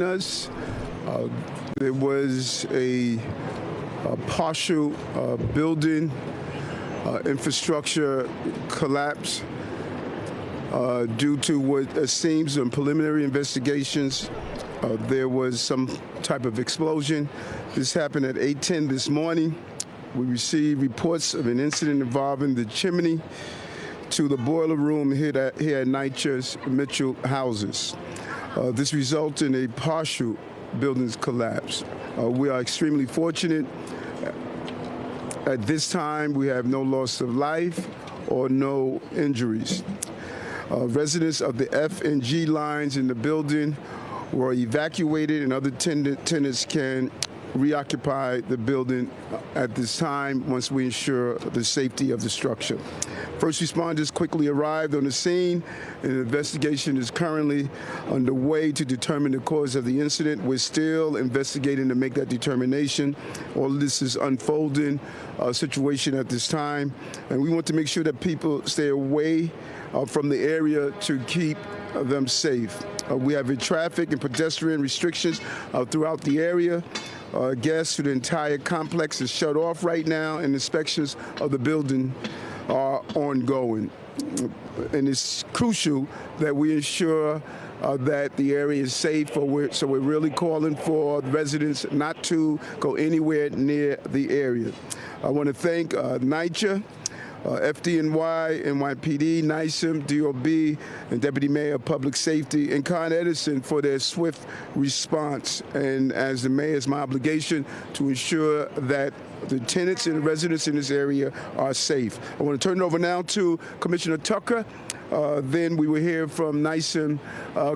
us. There was a partial building infrastructure collapse due to what seems in preliminary investigations. There was some type of explosion. This happened at 8:10 this morning. We received reports of an incident involving the chimney to the boiler room here at NYCHA's Mitchell houses. This resulted in a partial building's collapse. We are extremely fortunate. At this time, we have no loss of life or no injuries. Residents of the F and G lines in the building were evacuated, and other tenants can reoccupy the building at this time once we ensure the safety of the structure. First responders quickly arrived on the scene, and an investigation is currently underway to determine the cause of the incident. We're still investigating to make that determination. All of this is unfolding situation at this time, and we want to make sure that people stay away from the area to keep them safe. We have traffic and pedestrian restrictions throughout the area. Gas to the entire complex is shut off right now, and inspections of the building are ongoing. And it's crucial that we ensure that the area is safe, so we're really calling for residents not to go anywhere near the area. I want to thank NYCHA, FDNY, NYPD, NYSEM, DOB, and Deputy Mayor of Public Safety, and Con Edison for their swift response. And as the mayor, it's my obligation to ensure that the tenants and the residents in this area are safe. I want to turn it over now to Commissioner Tucker. Then we will hear from NYSEM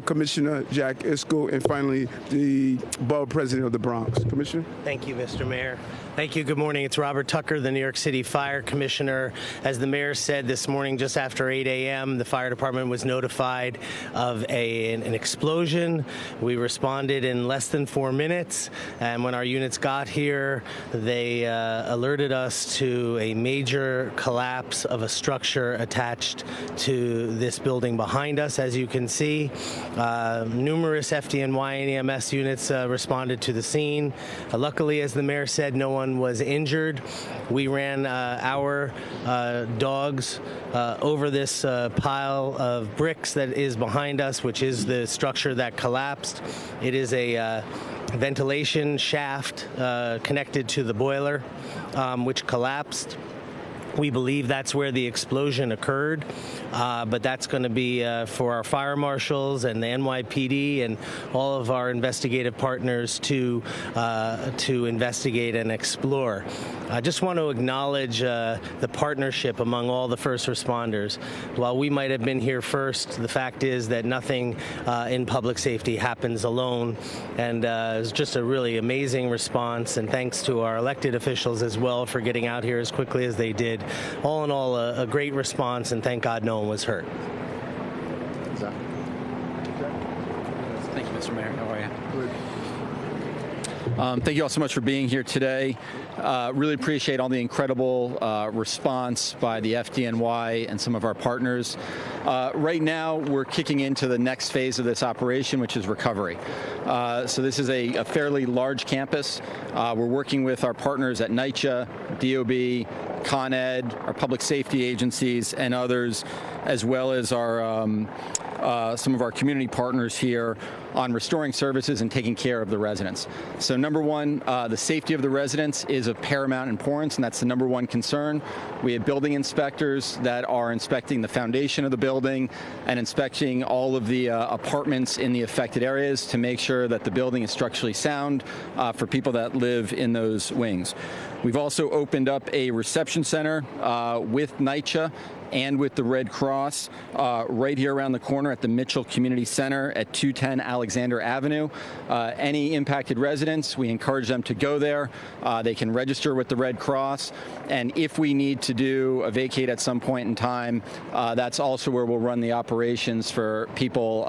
Commissioner Jack Iskel, and finally the Borough President of the Bronx. Commissioner? Thank you, Mr. Mayor. Thank you. Good morning. It's Robert Tucker, the New York City Fire Commissioner. As the mayor said this morning, just after 8 a.m., the fire department was notified of an explosion. We responded in less than 4 minutes, and when our units got here, they alerted us to a major collapse of a structure attached to this building behind us. As you can see, numerous FDNY and EMS units responded to the scene. Luckily, as the mayor said, no one was injured. We ran our dogs over this pile of bricks that is behind us, which is the structure that collapsed. It is a ventilation shaft connected to the boiler, which collapsed. We believe that's where the explosion occurred, but that's going to be for our fire marshals and the NYPD and all of our investigative partners to investigate and explore. I just want to acknowledge the partnership among all the first responders. While we might have been here first, the fact is that nothing in public safety happens alone, and it's just a really amazing response, and thanks to our elected officials as well for getting out here as quickly as they did. All in all, a great response, and thank God no one was hurt. Thank you, Mr. Mayor. How are you? Thank you all so much for being here today. Really appreciate all the incredible response by the FDNY and some of our partners. Right now, we're kicking into the next phase of this operation, which is recovery. So this is a fairly large campus. We're working with our partners at NYCHA, DOB, Con Ed, our public safety agencies, and others, as well as our some of our community partners here on restoring services and taking care of the residents. So number one, the safety of the residents is of paramount importance, and that's the number one concern. We have building inspectors that are inspecting the foundation of the building and inspecting all of the apartments in the affected areas to make sure that the building is structurally sound for people that live in those wings. We've also opened up a reception center with NYCHA and with the Red Cross right here around the corner at the Mitchell Community Center at 210 Alexander Avenue. Any impacted residents, we encourage them to go there. They can register with the Red Cross, and if we need to do a vacate at some point in time, that's also where we'll run the operations for people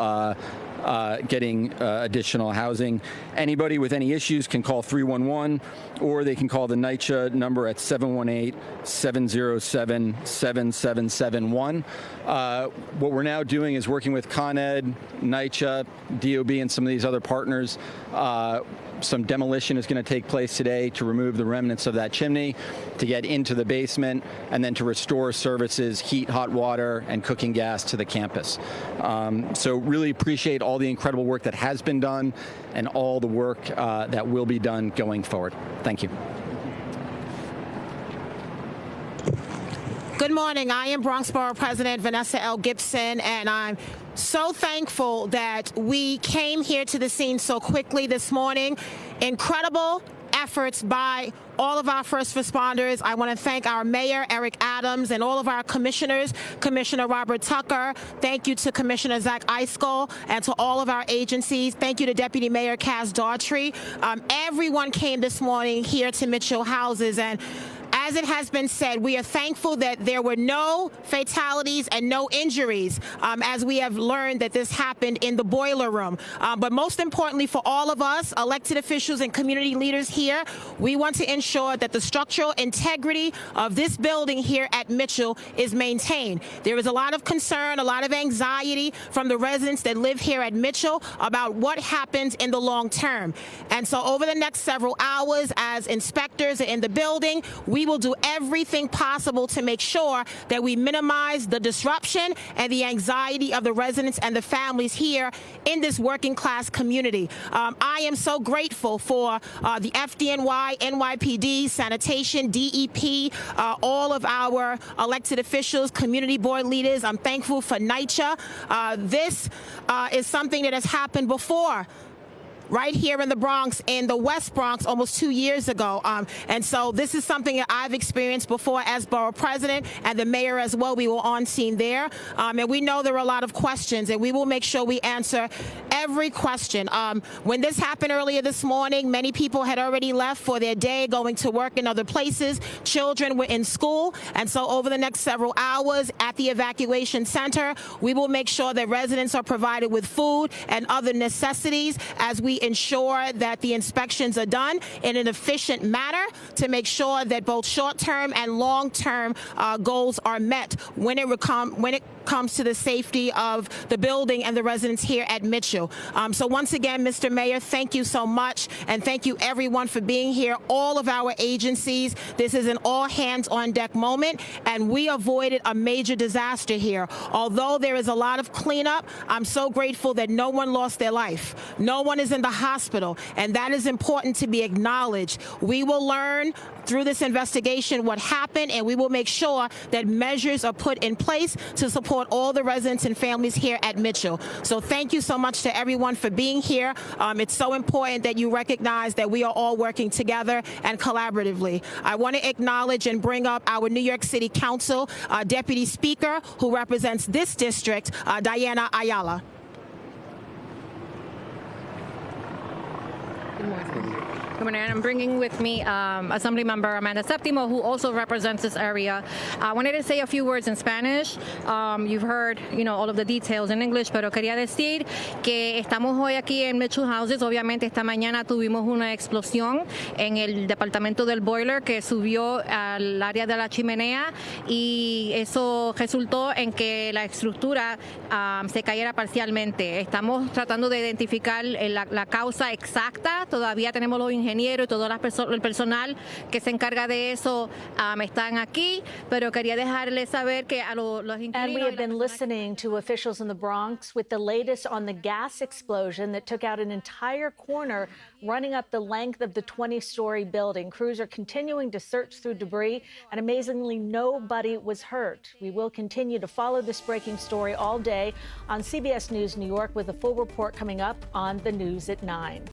getting additional housing. Anybody with any issues can call 311, or they can call the NYCHA number at 718-707-7771. What we're now doing is working with Con Ed, NYCHA, DOB, and some of these other partners. Some demolition is going to take place today to remove the remnants of that chimney, to get into the basement, and then to restore services, heat, hot water, and cooking gas to the campus. So really appreciate all the incredible work that has been done and all the work that will be done going forward. Thank you. Good morning. I am Bronx Borough President Vanessa L. Gibson, and I'm so thankful that we came here to the scene so quickly this morning. Incredible efforts by all of our first responders. I want to thank our mayor, Eric Adams, and all of our commissioners, Commissioner Robert Tucker. Thank you to Commissioner Zach Eiskell and to all of our agencies. Thank you to Deputy Mayor Kaz Daughtry. Everyone came this morning here to Mitchell Houses, and as it has been said, we are thankful that there were no fatalities and no injuries, as we have learned that this happened in the boiler room. But most importantly for all of us, elected officials and community leaders here, we want to ensure that the structural integrity of this building here at Mitchell is maintained. There is a lot of concern, a lot of anxiety from the residents that live here at Mitchell about what happens in the long term. And so over the next several hours, as inspectors are in the building, we will do everything possible to make sure that we minimize the disruption and the anxiety of the residents and the families here in this working class community. I am so grateful for the FDNY, NYPD, sanitation, DEP, all of our elected officials, community board leaders. I'm thankful for NYCHA. This is something that has happened before, right here in the Bronx, in the West Bronx, almost 2 years ago. And so this is something that I've experienced before as borough president, and the mayor as well. We were on scene there. And we know there are a lot of questions, and we will make sure we answer every question. When this happened earlier this morning, many people had already left for their day, going to work in other places. Children were in school. And so over the next several hours at the evacuation center, we will make sure that residents are provided with food and other necessities as we ensure that the inspections are done in an efficient manner to make sure that both short-term and long-term goals are met when it comes to the safety of the building and the residents here at Mitchell. So once again, Mr. Mayor, thank you so much, and thank you everyone for being here, all of our agencies. This is an all-hands-on-deck moment, and we avoided a major disaster here. Although there is a lot of cleanup, I'm so grateful that no one lost their life. No one is in the hospital, and that is important to be acknowledged. We will learn through this investigation what happened, and we will make sure that measures are put in place to support all the residents and families here at Mitchell. So thank you so much to everyone for being here. It's so important that you recognize that we are all working together and collaboratively. I want to acknowledge and bring up our New York City Council Deputy Speaker, who represents this district, Diana Ayala. Good morning. Good morning. I'm bringing with me Assembly Member Amanda Septimo, who also represents this area. I wanted to say a few words in Spanish. You've heard, all of the details in English, pero quería decir que estamos hoy aquí en Mitchell Houses. Obviamente esta mañana tuvimos una explosión en el departamento del boiler que subió al área de la chimenea, y eso resultó en que la estructura se cayera parcialmente. Estamos tratando de identificar la causa exacta. Todavía tenemos los ingenieros y todo el personal que se encarga de eso están aquí, pero quería dejarles saber que a los inquilinos. And we have been listening to officials in the Bronx with the latest on the gas explosion that took out an entire corner running up the length of the 20-story building. Crews are continuing to search through debris, and amazingly, nobody was hurt. We will continue to follow this breaking story all day on CBS News New York, with a full report coming up on the news at 9.